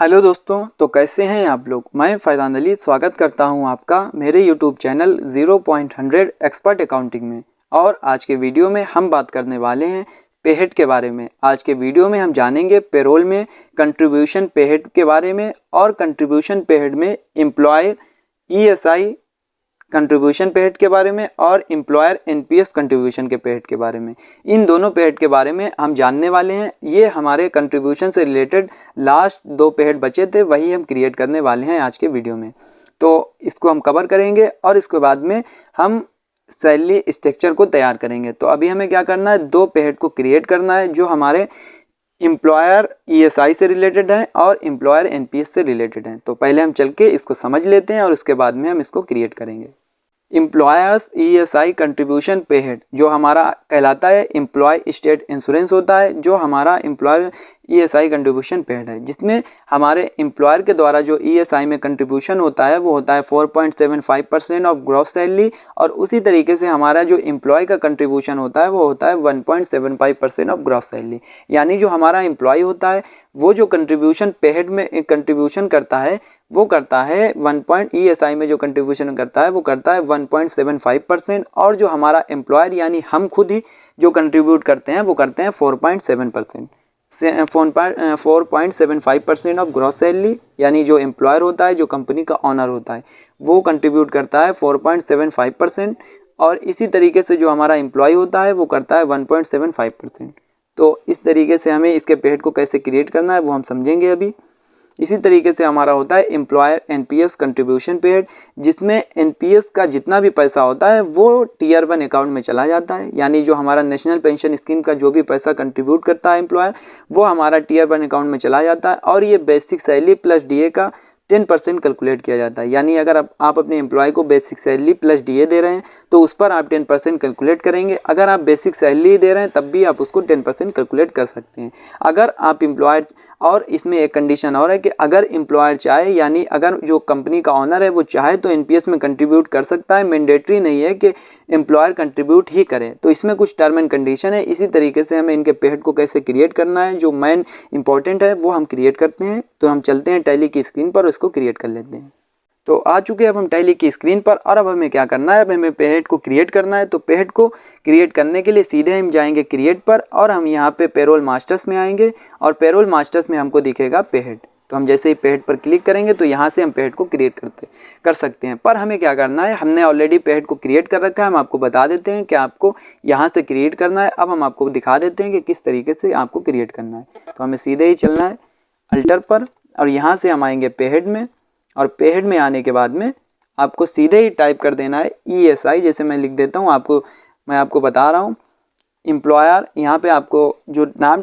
Hello दोस्तों, तो कैसे हैं आप लोग। मैं फैज़ान अली स्वागत करता हूं आपका मेरे यूट्यूब चैनल 0.100 एक्सपर्ट अकाउंटिंग में। और आज के वीडियो में हम बात करने वाले हैं पे हेड के बारे में। आज के वीडियो में हम जानेंगे पेरोल में कंट्रीब्यूशन पे हेड के बारे में और कंट्रीब्यूशन पे हेड में एम्प्लॉयर ESI कंट्रीब्यूशन पे हेड के बारे में और एम्प्लॉयर NPS कंट्रीब्यूशन के पे हेड के बारे में। इन दोनों पे हेड के बारे में हम जानने वाले हैं। ये हमारे कंट्रीब्यूशन से रिलेटेड लास्ट 2 पे हेड बचे थे, वही हम क्रिएट करने वाले हैं आज के वीडियो में। तो इसको हम कवर करेंगे और इसके बाद में हम सैलरी स्ट्रक्चर को तैयार करेंगे। तो अभी हमें क्या करना है, 2 पे हेड को क्रिएट करना है जो हमारे एम्प्लॉयर ESI से रिलेटेड है और एम्प्लॉयर NPS से रिलेटेड है। तो पहले हम चल के इसको समझ लेते हैं और उसके बाद में हम इसको क्रिएट करेंगे। एम्प्लॉयर्स ESI कंट्रीब्यूशन पे हेड जो हमारा कहलाता है एम्प्लॉय स्टेट इंश्योरेंस होता है, जो हमारा एम्प्लॉयर ESI कंट्रीब्यूशन पे हेड है, जिसमें हमारे एम्प्लॉयर के द्वारा जो ESI में कंट्रीब्यूशन होता है वो होता है 4.75% ऑफ ग्रॉस सैलरी। और उसी तरीके से हमारा जो एम्प्लॉय का कंट्रीब्यूशन होता है वो होता है 1.75% ऑफ ग्रॉस सैलरी। यानी जो हमारा एम्प्लॉय होता है वो जो कंट्रीब्यूशन पे हेड में कंट्रीब्यूशन करता है वो करता है ESI में जो कंट्रीब्यूशन करता है वो करता है 1.75%। और जो हमारा एम्प्लॉयर यानी हम खुद ही जो कंट्रीब्यूट करते हैं वो करते हैं 4.7% से 4.75% ऑफ ग्रॉस सैलरी। यानी जो एम्प्लॉयर होता है, जो कंपनी का ऑनर होता है, वो कंट्रीब्यूट करता है 4.75%। और इसी तरीके से जो हमारा एम्प्लॉय होता है वो करता है 1.75%। तो इस तरीके से हमें इसके पे हेड को कैसे क्रिएट करना है वो हम समझेंगे अभी। इसी तरीके से हमारा होता है एम्प्लॉयर NPS कंट्रीब्यूशन पे हेड, जिसमें NPS का जितना भी पैसा होता है वो Tier 1 अकाउंट में चला जाता है। यानी जो हमारा नेशनल पेंशन स्कीम का जो भी पैसा कंट्रीब्यूट करता है एम्प्लॉयर, वो हमारा Tier 1 अकाउंट में चला जाता है। और ये बेसिक सैलरी प्लस DA का 10% कैलकुलेट किया जाता है। यानी अगर आप अपने एम्प्लॉय को बेसिक सैलरी प्लस DA दे रहे हैं तो उस पर आप 10% कैलकुलेट करेंगे। अगर आप बेसिक सैलरी दे रहे हैं तब भी आप उसको 10% कैलकुलेट कर सकते हैं। अगर आप एम्प्लॉयर, और इसमें एक कंडीशन और है कि अगर एम्प्लॉयर चाहे, यानी अगर जो कंपनी का ऑनर है वो चाहे तो NPS में कंट्रीब्यूट कर सकता है। मैंडेटरी नहीं है कि एम्प्लॉयर कंट्रीब्यूट ही करे। तो इसमें कुछ टर्म एंड कंडीशन है। इसी तरीके से हमें इनके पे हेड को कैसे क्रिएट करना है, जो मेन इंपॉर्टेंट है वो हम क्रिएट करते हैं। तो हम चलते हैं टैली की स्क्रीन पर, उसको क्रिएट कर लेते हैं। तो आ चुके हैं अब हम टैली की स्क्रीन पर। और अब हमें क्या करना है, अब हमें पे हेड को क्रिएट करना है। तो पे हेड को क्रिएट करने के लिए सीधे हम जाएंगे क्रिएट पर और हम यहाँ पे पेरोल मास्टर्स में आएंगे और पेरोल मास्टर्स में हमको दिखेगा पे हेड। तो हम जैसे ही पे हेड पर क्लिक करेंगे तो यहाँ से हम पे हेड को क्रिएट कर सकते हैं। पर हमें क्या करना है, हमने ऑलरेडी पे हेड को क्रिएट कर रखा है। हम आपको बता देते हैं कि आपको यहाँ से क्रिएट करना है। अब हम आपको दिखा देते हैं कि किस तरीके से आपको क्रिएट करना है। तो हमें सीधे ही चलना है अल्टर पर और यहाँ से हम आएंगे पे हेड में। और पे हेड में आने के बाद में आपको सीधे ही टाइप कर देना है ESI। जैसे मैं लिख देता हूँ, मैं आपको बता रहा हूँ एम्प्लॉयर। यहाँ पे आपको जो नाम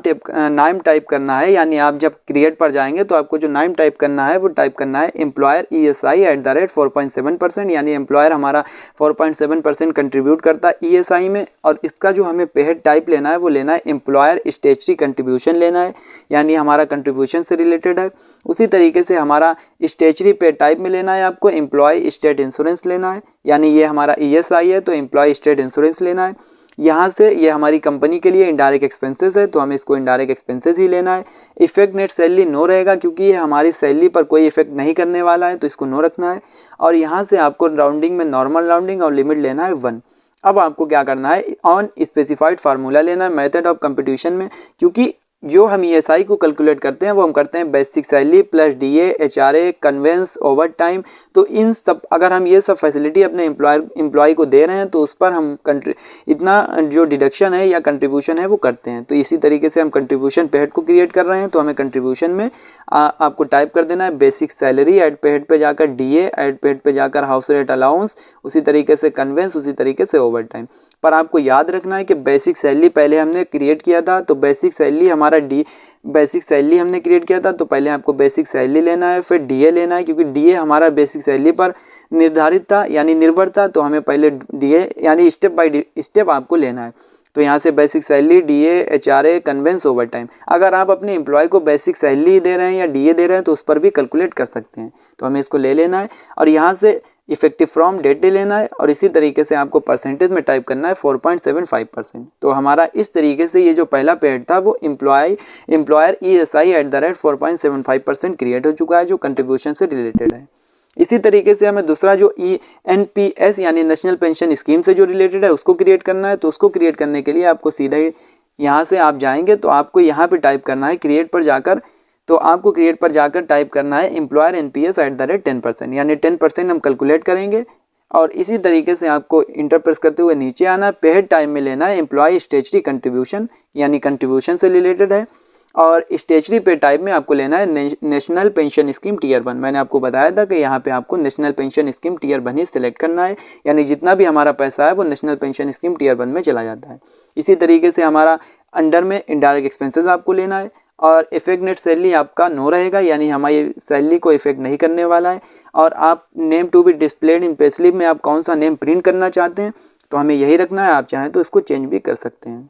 टाइप करना है, यानी आप जब क्रिएट पर जाएंगे तो आपको जो नाम टाइप करना है वो टाइप करना है एम्प्लॉयर ESI @ 4.7%। यानी एम्प्लॉयर हमारा 4.7% कंट्रीब्यूट करता है ESI में। और इसका जो हमें पे हेड टाइप लेना है वो लेना है एम्प्लॉयर स्टेचुटरी कंट्रीब्यूशन लेना है, यानी हमारा कंट्रीब्यूशन से रिलेटेड है। उसी तरीके से हमारा स्टेचुटरी पे टाइप में लेना है आपको एम्प्लॉय स्टेट इंश्योरेंस लेना है, यानी ये हमारा ESI है तो एम्प्लॉय स्टेट इंश्योरेंस लेना है। यहाँ से ये हमारी कंपनी के लिए इनडायरेक्ट एक्सपेंसेस है तो हमें इसको इनडायरेक्ट एक्सपेंसेस ही लेना है। इफेक्ट नेट सैलरी नो रहेगा क्योंकि ये हमारी सैलरी पर कोई इफेक्ट नहीं करने वाला है, तो इसको नो रखना है। और यहाँ से आपको राउंडिंग में नॉर्मल राउंडिंग और लिमिट लेना है 1। अब आपको क्या करना है, ऑन स्पेसिफाइड फार्मूला लेना है मेथड ऑफ कंपटीशन में, क्योंकि जो हम ESI को कैलकुलेट करते हैं वो हम करते हैं basic salary plus DA HRA conveyance over time. तो इन सब, अगर हम ये सब फैसिलिटी अपने एम्प्लॉय को दे रहे हैं तो उस पर हम इतना जो डिडक्शन है या कंट्रीब्यूशन है वो करते हैं। तो इसी तरीके से हम कंट्रीब्यूशन पे हेड को क्रिएट कर रहे हैं। तो हमें कंट्रीब्यूशन में आपको टाइप कर देना है बेसिक सैलरी, एड पे हेड पे जाकर DA, एड पे हेड पे जाकर हाउस रेट अलाउंस, उसी तरीके से कन्वेंस, उसी तरीके से ओवर टाइम। पर आपको याद रखना है कि बेसिक सैलरी पहले हमने क्रिएट किया था, तो बेसिक सैलरी हमने क्रिएट किया था तो पहले आपको बेसिक सैलरी लेना है, फिर DA लेना है, क्योंकि DA हमारा बेसिक सैलरी पर निर्धारित था यानी निर्भर था। तो हमें पहले DA यानी स्टेप बाय स्टेप आपको लेना है। तो यहाँ से basic salary, DA HRA conveyance over time. अगर आप अपने एम्प्लॉय को बेसिक सैलरी दे रहे हैं या DA दे रहे हैं तो उस पर भी कैलकुलेट कर सकते हैं। तो हमें इसको ले लेना है और यहाँ से इफेक्टिव फ्रॉम डेट डे लेना है और इसी तरीके से आपको परसेंटेज में टाइप करना है 4.75%। तो हमारा इस तरीके से ये जो पहला पेड था वो एम्प्लॉयर ESI @ 4.75% क्रिएट हो चुका है जो कंट्रीब्यूशन से रिलेटेड है। इसी तरीके से हमें दूसरा जो NPS यानी नेशनल पेंशन स्कीम से जो रिलेटेड है उसको क्रिएट करना है। तो उसको क्रिएट करने के लिए आपको सीधा ही यहाँ से आप जाएंगे तो आपको यहाँ पे टाइप करना है क्रिएट पर जाकर, तो आपको क्रिएट पर जाकर टाइप करना है एम्प्लॉयर NPS @ 10%, यानी 10% हम कैलकुलेट करेंगे। और इसी तरीके से आपको इंटर प्रेस करते हुए नीचे आना है। पेड टाइम में लेना है एम्प्लॉय स्टेचुटरी कंट्रीब्यूशन, यानी कंट्रीब्यूशन से रिलेटेड है। और स्टेचुटरी पे टाइप में आपको लेना है नेशनल पेंशन स्कीम टियर 1। मैंने आपको बताया था कि यहाँ पे आपको नेशनल पेंशन स्कीम टियर 1 ही सिलेक्ट करना है, यानी जितना भी हमारा पैसा है वो नेशनल पेंशन स्कीम टियर 1 में चला जाता है। इसी तरीके से हमारा अंडर में इनडायरेक्ट एक्सपेंसेस आपको लेना है और इफेक्ट नेट सैलरी आपका नो रहेगा, यानी हमारी सैलरी को इफेक्ट नहीं करने वाला है। और आप name to be displayed in pay slip में आप कौन सा नेम प्रिंट करना चाहते हैं तो हमें यही रखना है, आप चाहें तो इसको चेंज भी कर सकते हैं।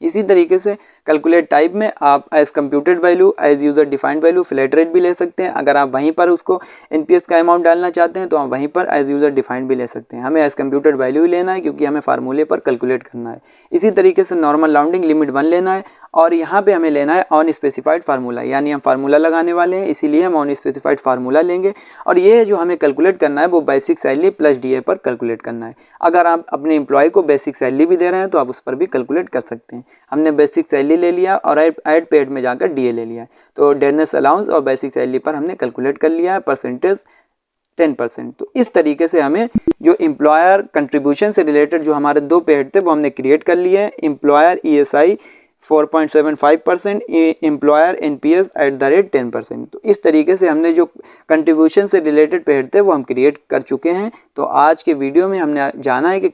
इसी तरीके से कैलकुलेट टाइप में आप as computed value, as user defined value, flat rate भी ले सकते हैं। अगर आप वहीं पर उसको NPS का अमाउंट डालना चाहते हैं तो आप वहीं पर एज यूज़र डिफाइंड भी ले सकते हैं। हमें एज कंप्यूटेड वैल्यू ही लेना है क्योंकि हमें फार्मूले पर कैलकुलेट करना है। इसी तरीके से नॉर्मल राउंडिंग लिमिट 1 लेना है और यहाँ पे हमें लेना है ऑन स्पेसिफाइड फार्मूला, यानी हम फार्मूला लगाने वाले हैं इसीलिए हम ऑन स्पेसिफाइड फार्मूला लेंगे। और ये जो हमें कैलकुलेट करना है वो बेसिक सैलरी प्लस DA पर कैलकुलेट करना है। अगर आप अपने एम्प्लॉय को बेसिक सैलरी भी दे रहे हैं तो आप उस पर भी कैलकुलेट कर सकते हैं। हमने बेसिक सैलरी ले लिया और ऐड पेड में जाकर DA ले लिया है। तो डेडनेस अलाउंस और बेसिक सैलरी पर हमने कैलकुलेट कर लिया है परसेंटेज 10%। तो इस तरीके से हमें जो एम्प्लॉयर कंट्रीब्यूशन से रिलेटेड जो हमारे 2 पेड थे वो हमने क्रिएट कर लिए हैं। Employer ESI 4.75%, employer NPS @ 10%। तो इस तरीके से हमने जो कंट्रीब्यूशन से रिलेटेड पेड थे वो हम क्रिएट कर चुके हैं। तो आज के वीडियो में हमने जाना है कि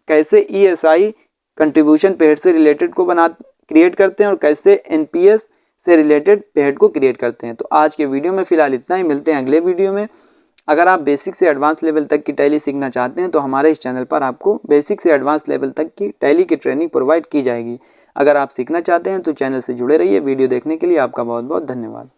कैसे ESI कंट्रीब्यूशन पेड से रिलेटेड को क्रिएट करते हैं और कैसे NPS से रिलेटेड पेड को क्रिएट करते हैं। तो आज के वीडियो में फ़िलहाल इतना ही, मिलते हैं अगले वीडियो में। अगर आप बेसिक से एडवांस लेवल तक की टैली सीखना चाहते हैं तो हमारे इस चैनल पर आपको बेसिक से एडवांस लेवल तक की टैली की ट्रेनिंग प्रोवाइड की जाएगी। अगर आप सीखना चाहते हैं तो चैनल से जुड़े रहिए। वीडियो देखने के लिए आपका बहुत बहुत धन्यवाद।